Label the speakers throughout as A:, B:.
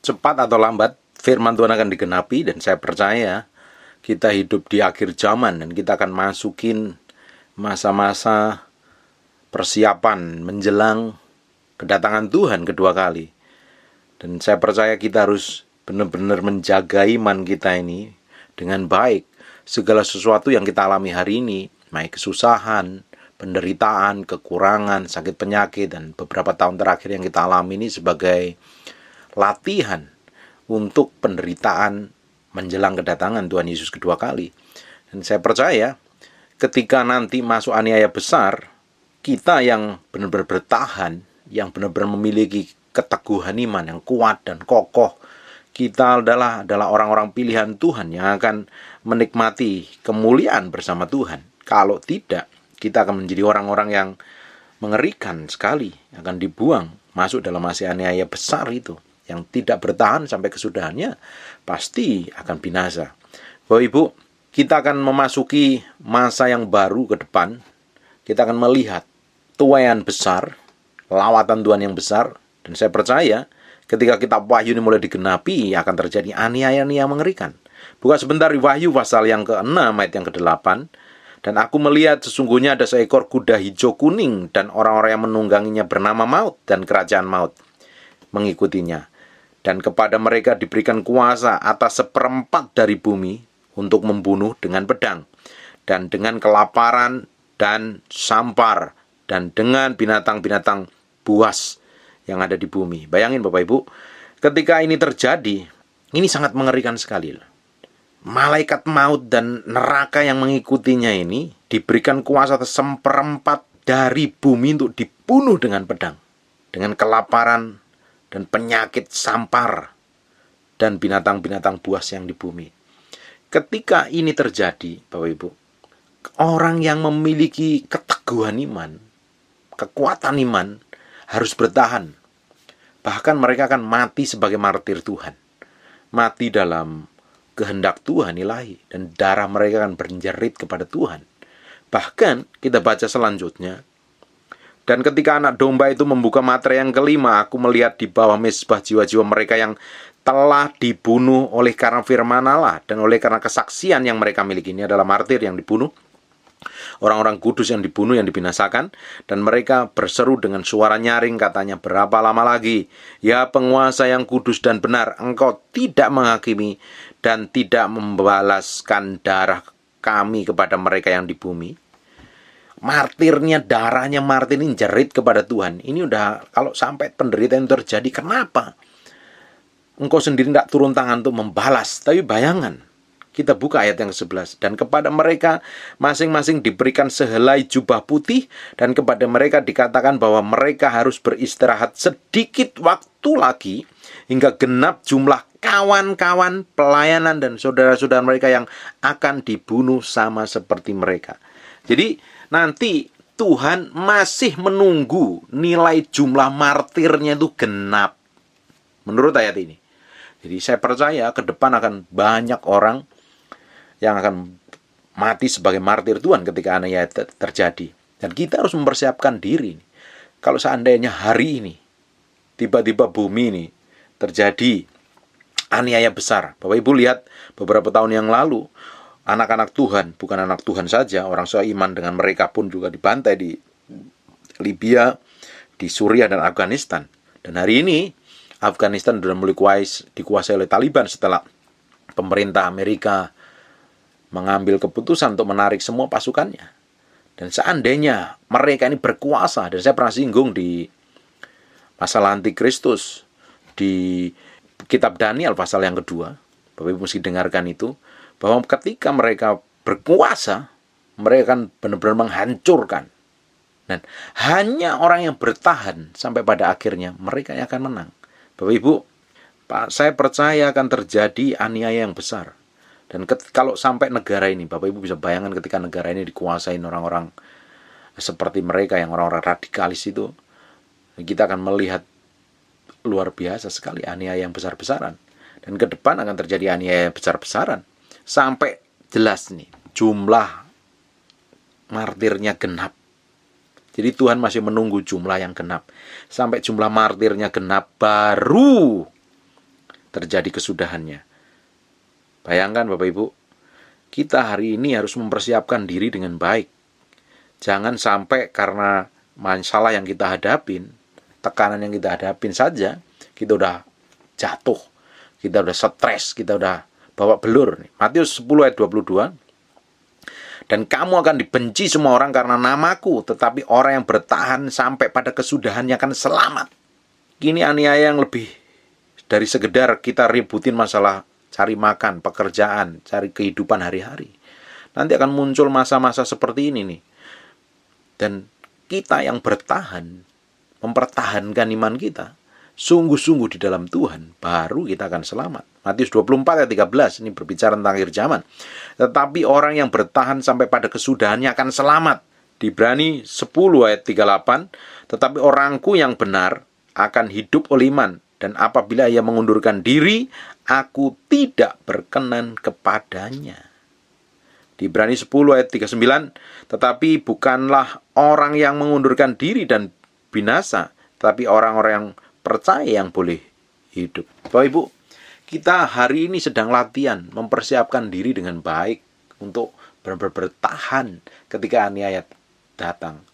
A: cepat atau lambat firman Tuhan akan digenapi, dan saya percaya kita hidup di akhir zaman dan kita akan masukin masa-masa persiapan menjelang kedatangan Tuhan kedua kali. Dan saya percaya kita harus benar-benar menjaga iman kita ini dengan baik. Segala sesuatu yang kita alami hari ini, baik kesusahan, penderitaan, kekurangan, sakit penyakit, dan beberapa tahun terakhir yang kita alami ini sebagai latihan untuk penderitaan menjelang kedatangan Tuhan Yesus kedua kali. Dan saya percaya ketika nanti masuk aniaya besar, kita yang benar-benar bertahan, yang benar-benar memiliki keteguhan iman yang kuat dan kokoh, kita adalah orang-orang pilihan Tuhan yang akan menikmati kemuliaan bersama Tuhan. Kalau tidak, kita akan menjadi orang-orang yang mengerikan sekali, akan dibuang masuk dalam masa aniaya besar itu, yang tidak bertahan sampai kesudahannya pasti akan binasa. Bapak Ibu, kita akan memasuki masa yang baru ke depan. Kita akan melihat tuaian besar, lawatan Tuhan yang besar, dan saya percaya ketika kitab Wahyu ini mulai digenapi, akan terjadi aniaya-aniaya mengerikan. Buka sebentar di Wahyu pasal yang ke-6 ayat yang ke-8. Dan aku melihat sesungguhnya ada seekor kuda hijau kuning, dan orang-orang yang menungganginya bernama Maut, dan kerajaan Maut mengikutinya. Dan kepada mereka diberikan kuasa atas 1/4 dari bumi untuk membunuh dengan pedang, dan dengan kelaparan dan sampar, dan dengan binatang-binatang buas yang ada di bumi. Bayangin Bapak Ibu, ketika ini terjadi, ini sangat mengerikan sekali. Malaikat maut dan neraka yang mengikutinya ini diberikan kuasa atas 1/4 dari bumi untuk dibunuh dengan pedang, dengan kelaparan dan penyakit sampar dan binatang-binatang buas yang di bumi. Ketika ini terjadi, Bapak Ibu, orang yang memiliki keteguhan iman, kekuatan iman, harus bertahan. Bahkan mereka akan mati sebagai martir Tuhan. Mati dalam kehendak Tuhan ilahi, dan darah mereka akan berjerit kepada Tuhan. Bahkan kita baca selanjutnya, dan ketika anak domba itu membuka materai yang kelima, aku melihat di bawah mezbah jiwa-jiwa mereka yang telah dibunuh oleh karena firman Allah dan oleh karena kesaksian yang mereka miliki. Ini adalah martir yang dibunuh, orang-orang kudus yang dibunuh, yang dibinasakan. Dan mereka berseru dengan suara nyaring, katanya, berapa lama lagi, ya penguasa yang kudus dan benar, engkau tidak menghakimi dan tidak membalaskan darah kami kepada mereka yang di bumi. Martirnya, darahnya martir ini jerit kepada Tuhan. Ini udah, kalau sampai penderitaan terjadi, kenapa engkau sendiri tidak turun tangan untuk membalas? Tapi bayangan, kita buka ayat yang ke-11. Dan kepada mereka masing-masing diberikan sehelai jubah putih, dan kepada mereka dikatakan bahwa mereka harus beristirahat sedikit waktu lagi, hingga genap jumlah kawan-kawan pelayanan dan saudara-saudara mereka yang akan dibunuh sama seperti mereka. Jadi nanti Tuhan masih menunggu nilai jumlah martirnya itu genap, menurut ayat ini. Jadi saya percaya ke depan akan banyak orang yang akan mati sebagai martir Tuhan ketika aniaya terjadi. Dan kita harus mempersiapkan diri. Kalau seandainya hari ini tiba-tiba bumi ini terjadi aniaya besar. Bapak Ibu lihat beberapa tahun yang lalu, anak-anak Tuhan, bukan anak Tuhan saja, orang seiman dengan mereka pun juga dibantai di Libya, di Suriah dan Afghanistan. Dan hari ini Afghanistan sudah mulai dikuasai oleh Taliban setelah pemerintah Amerika mengambil keputusan untuk menarik semua pasukannya. Dan seandainya mereka ini berkuasa, dan saya pernah singgung di masalah antikristus di kitab Daniel pasal yang kedua, Bapak Ibu mesti dengarkan itu, bahwa ketika mereka berkuasa, mereka akan benar-benar menghancurkan. Dan hanya orang yang bertahan sampai pada akhirnya, mereka yang akan menang. Bapak Ibu, saya percaya akan terjadi aniaya yang besar. Dan kalau sampai negara ini, Bapak Ibu bisa bayangkan ketika negara ini dikuasai orang-orang seperti mereka, yang orang-orang radikalis itu, kita akan melihat luar biasa sekali aniaya yang besar-besaran. Dan ke depan akan terjadi aniaya besar-besaran. Sampai jelas nih, jumlah martirnya genap. Jadi Tuhan masih menunggu jumlah yang genap. Sampai jumlah martirnya genap, baru terjadi kesudahannya. Bayangkan Bapak Ibu, kita hari ini harus mempersiapkan diri dengan baik. Jangan sampai karena masalah yang kita hadapin, tekanan yang kita hadapin saja, kita udah jatuh, kita udah stres, kita udah bawa belur. Matius 10 ayat 22. Dan kamu akan dibenci semua orang karena namaku, tetapi orang yang bertahan sampai pada kesudahannya akan selamat. Ini aniaya yang lebih dari sekedar kita ributin masalah cari makan, pekerjaan, cari kehidupan hari-hari. Nanti akan muncul masa-masa seperti ini nih. Dan kita yang bertahan, mempertahankan iman kita, sungguh-sungguh di dalam Tuhan, baru kita akan selamat. Matius 24 ayat 13, ini berbicara tentang akhir zaman. Tetapi orang yang bertahan sampai pada kesudahannya akan selamat. Di Ibrani 10 ayat 38, tetapi orangku yang benar akan hidup oleh iman, dan apabila ia mengundurkan diri, aku tidak berkenan kepadanya. Di Ibrani 10 ayat 39, tetapi bukanlah orang yang mengundurkan diri dan binasa, tetapi orang-orang yang percaya yang boleh hidup. Bapak Ibu, kita hari ini sedang latihan mempersiapkan diri dengan baik untuk bertahan ketika aniaya datang.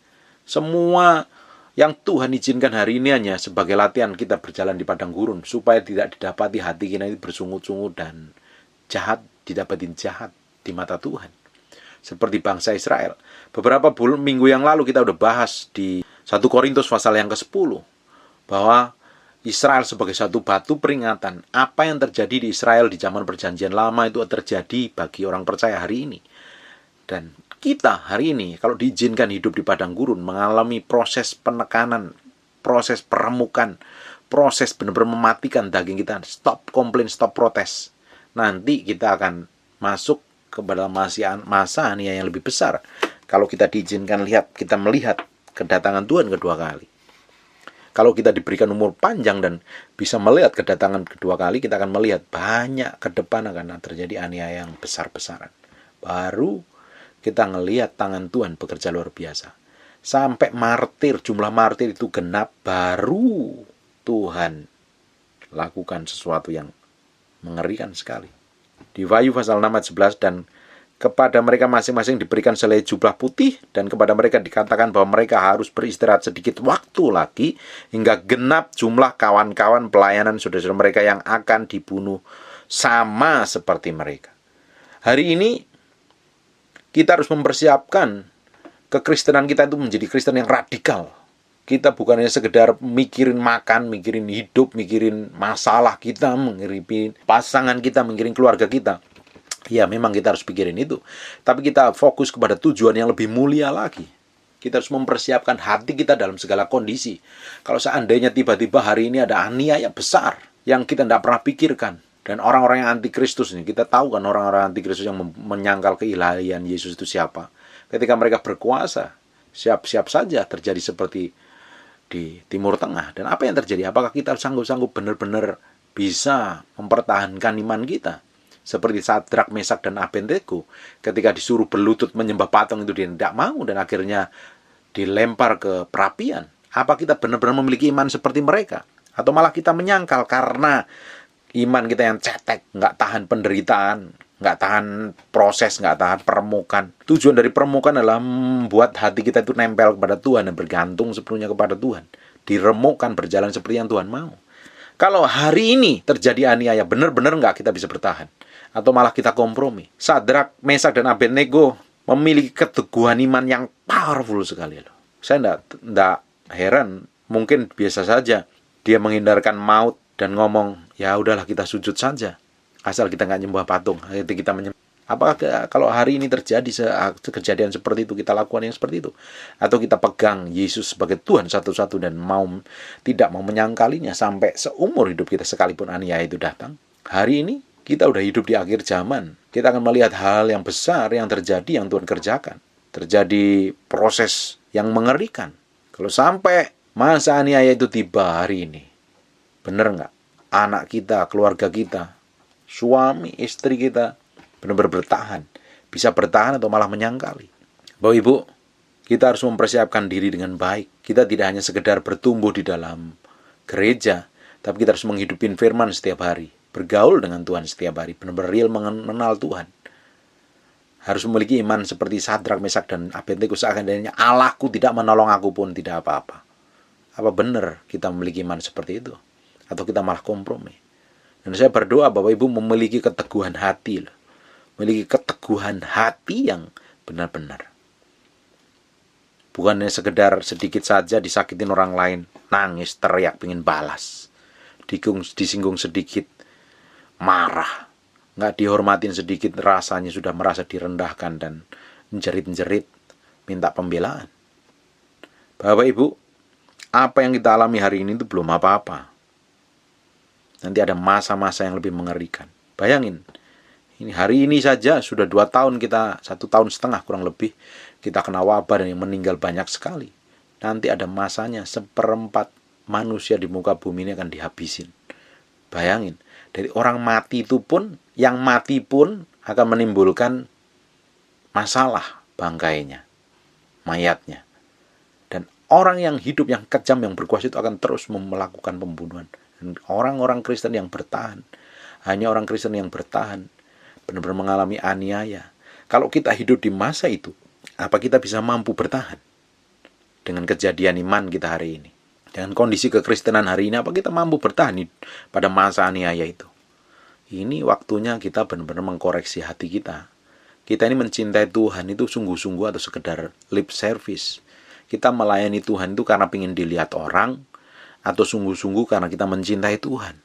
A: Semua yang Tuhan izinkan hari ini hanya sebagai latihan kita berjalan di padang gurun, supaya tidak didapati hati kita ini bersungut-sungut dan jahat, didapatin jahat di mata Tuhan. Seperti bangsa Israel. Beberapa minggu yang lalu kita udah bahas di 1 Korintus pasal yang ke-10 bahwa Israel sebagai satu batu peringatan. Apa yang terjadi di Israel di zaman perjanjian lama itu terjadi bagi orang percaya hari ini. Dan kita hari ini kalau diizinkan hidup di padang gurun, mengalami proses penekanan, proses peremukan, proses benar-benar mematikan daging kita. Stop komplain, stop protes. Nanti kita akan masuk kepada masa aniaya yang lebih besar. Kalau kita diizinkan kita melihat kedatangan Tuhan kedua kali. Kalau kita diberikan umur panjang dan bisa melihat kedatangan kedua kali, kita akan melihat banyak ke depan akan terjadi aniaya yang besar-besaran. Baru kita ngelihat tangan Tuhan bekerja luar biasa. Sampai jumlah martir itu genap, baru Tuhan lakukan sesuatu yang mengerikan sekali. Di Wahyu pasal 6 ayat 11, dan kepada mereka masing-masing diberikan selai jubah putih, dan kepada mereka dikatakan bahwa mereka harus beristirahat sedikit waktu lagi, hingga genap jumlah kawan-kawan pelayanan saudara-saudara mereka yang akan dibunuh sama seperti mereka. Hari ini kita harus mempersiapkan kekristenan kita itu menjadi Kristen yang radikal. Kita bukan hanya sekedar mikirin makan, mikirin hidup, mikirin masalah kita, mikirin pasangan kita, mikirin keluarga kita. Ya, memang kita harus pikirin itu. Tapi kita fokus kepada tujuan yang lebih mulia lagi. Kita harus mempersiapkan hati kita dalam segala kondisi. Kalau seandainya tiba-tiba hari ini ada aniaya besar yang kita tidak pernah pikirkan. Dan orang-orang yang antikristus ini, kita tahu kan orang-orang antikristus yang menyangkal keilahian Yesus itu siapa. Ketika mereka berkuasa, siap-siap saja terjadi seperti di Timur Tengah. Dan apa yang terjadi? Apakah kita sanggup-sanggup benar-benar bisa mempertahankan iman kita? Seperti Sadrak, Mesak, dan Abednego, ketika disuruh berlutut menyembah patung itu dia tidak mau dan akhirnya dilempar ke perapian. Apa kita benar-benar memiliki iman seperti mereka? Atau malah kita menyangkal karena iman kita yang cetek, nggak tahan penderitaan, nggak tahan proses, nggak tahan peremukan. Tujuan dari peremukan adalah membuat hati kita itu nempel kepada Tuhan dan bergantung sepenuhnya kepada Tuhan. Diremukkan berjalan seperti yang Tuhan mau. Kalau hari ini terjadi aniaya, benar-benar nggak kita bisa bertahan. Atau malah kita kompromi. Sadrak, Mesak, dan Abednego memiliki keteguhan iman yang powerful sekali loh. Saya tidak heran, mungkin biasa saja dia menghindarkan maut dan ngomong, ya udahlah kita sujud saja. Asal kita nggak nyembah patung, kita menyembah. Apakah kalau hari ini terjadi kejadian seperti itu, kita lakukan yang seperti itu? Atau kita pegang Yesus sebagai Tuhan satu-satu dan tidak mau menyangkalinya sampai seumur hidup kita sekalipun aniaya itu datang? Hari ini kita udah hidup di akhir zaman. Kita akan melihat hal yang besar yang terjadi, yang Tuhan kerjakan. Terjadi proses yang mengerikan. Kalau sampai masa aniaya itu tiba hari ini, benar nggak? Anak kita, keluarga kita, suami, istri kita, benar-benar bertahan. Bisa bertahan atau malah menyangkali. Bapak Ibu, kita harus mempersiapkan diri dengan baik. Kita tidak hanya sekedar bertumbuh di dalam gereja, tapi kita harus menghidupin firman setiap hari. bergaul dengan Tuhan setiap hari, benar-benar real mengenal Tuhan. Harus memiliki iman seperti Sadrak, Mesak, dan Abednego, seandainya Allahku tidak menolong aku pun tidak apa-apa. Apa benar kita memiliki iman seperti itu? Atau kita malah kompromi? Dan saya berdoa Bapak Ibu memiliki keteguhan hati, memiliki keteguhan hati yang benar-benar. Bukannya sekedar sedikit saja disakitin orang lain, nangis, teriak, pengen balas. Disinggung sedikit, marah. Nggak dihormatin sedikit, rasanya sudah merasa direndahkan dan menjerit-jerit, minta pembelaan. Bapak Ibu, apa yang kita alami hari ini itu belum apa-apa. Nanti ada masa-masa yang lebih mengerikan. Bayangin, hari ini saja sudah 2 tahun kita, 1,5 tahun kurang lebih, kita kena wabah dan yang meninggal banyak sekali. Nanti ada masanya 1/4 manusia di muka bumi ini akan dihabisin. Bayangin, dari orang mati itu pun, yang mati pun akan menimbulkan masalah bangkainya, mayatnya. Dan orang yang hidup, yang kejam, yang berkuasa itu akan terus melakukan pembunuhan. Dan orang-orang Kristen yang bertahan, hanya orang Kristen yang bertahan, benar-benar mengalami aniaya. Kalau kita hidup di masa itu, apa kita bisa mampu bertahan dengan kejadian iman kita hari ini? Dengan kondisi kekristenan hari ini, apa kita mampu bertahan pada masa aniaya itu? Ini waktunya kita benar-benar mengkoreksi hati kita. Kita ini mencintai Tuhan itu sungguh-sungguh atau sekedar lip service? Kita melayani Tuhan itu karena ingin dilihat orang, atau sungguh-sungguh karena kita mencintai Tuhan?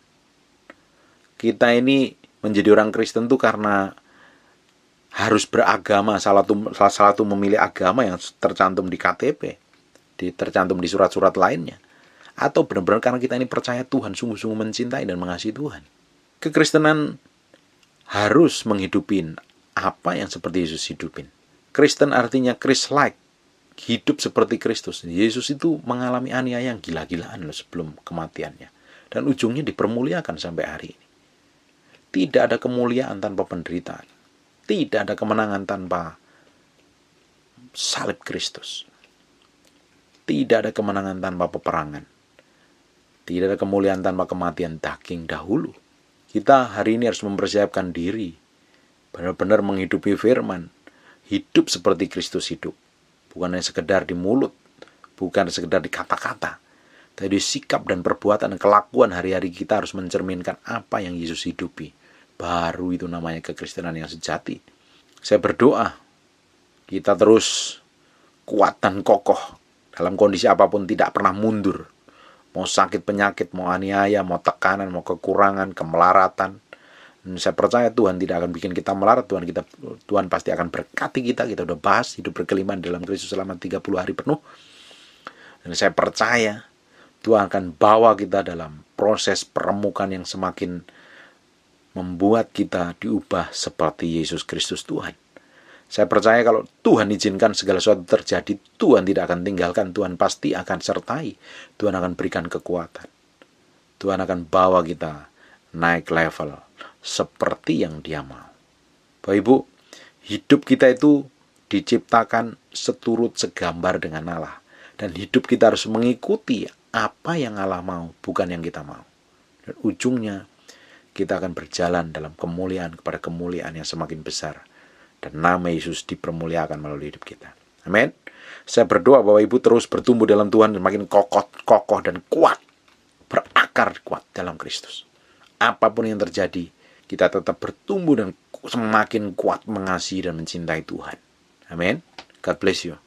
A: Kita ini menjadi orang Kristen itu karena harus beragama, salah satu memilih agama yang tercantum di KTP, tercantum di surat-surat lainnya. Atau benar-benar karena kita ini percaya Tuhan, sungguh-sungguh mencintai dan mengasihi Tuhan. Kekristenan harus menghidupin apa yang seperti Yesus hidupin. Kristen artinya Christ-like, hidup seperti Kristus. Yesus itu mengalami aniaya yang gila-gilaan sebelum kematiannya. Dan ujungnya dipermuliakan sampai hari ini. Tidak ada kemuliaan tanpa penderitaan. Tidak ada kemenangan tanpa salib Kristus. Tidak ada kemenangan tanpa peperangan. Tidak ada kemuliaan tanpa kematian daging dahulu. Kita hari ini harus mempersiapkan diri, benar-benar menghidupi firman, hidup seperti Kristus hidup. Bukan hanya sekedar di mulut, bukan sekedar di kata-kata, tapi di sikap dan perbuatan dan kelakuan hari-hari kita harus mencerminkan apa yang Yesus hidupi. Baru itu namanya kekristenan yang sejati. Saya berdoa, kita terus kuat dan kokoh dalam kondisi apapun, tidak pernah mundur. Mau sakit penyakit, mau aniaya, mau tekanan, mau kekurangan, kemelaratan. Dan saya percaya Tuhan tidak akan bikin kita melarat. Tuhan pasti akan berkati kita. Kita udah bahas hidup berkelimpahan dalam Kristus selama 30 hari penuh. Dan saya percaya Tuhan akan bawa kita dalam proses peremukan yang semakin membuat kita diubah seperti Yesus Kristus Tuhan. Saya percaya kalau Tuhan izinkan segala sesuatu terjadi, Tuhan tidak akan tinggalkan, Tuhan pasti akan sertai, Tuhan akan berikan kekuatan. Tuhan akan bawa kita naik level seperti yang Dia mau. Bapak Ibu, hidup kita itu diciptakan seturut segambar dengan Allah. Dan hidup kita harus mengikuti apa yang Allah mau, bukan yang kita mau. Dan ujungnya, kita akan berjalan dalam kemuliaan kepada kemuliaan yang semakin besar. Dan nama Yesus dipermuliakan melalui hidup kita. Amin. Saya berdoa Bapak Ibu terus bertumbuh dalam Tuhan dan makin kokoh dan kuat. Berakar kuat dalam Kristus. Apapun yang terjadi, kita tetap bertumbuh dan semakin kuat mengasihi dan mencintai Tuhan. Amin. God bless you.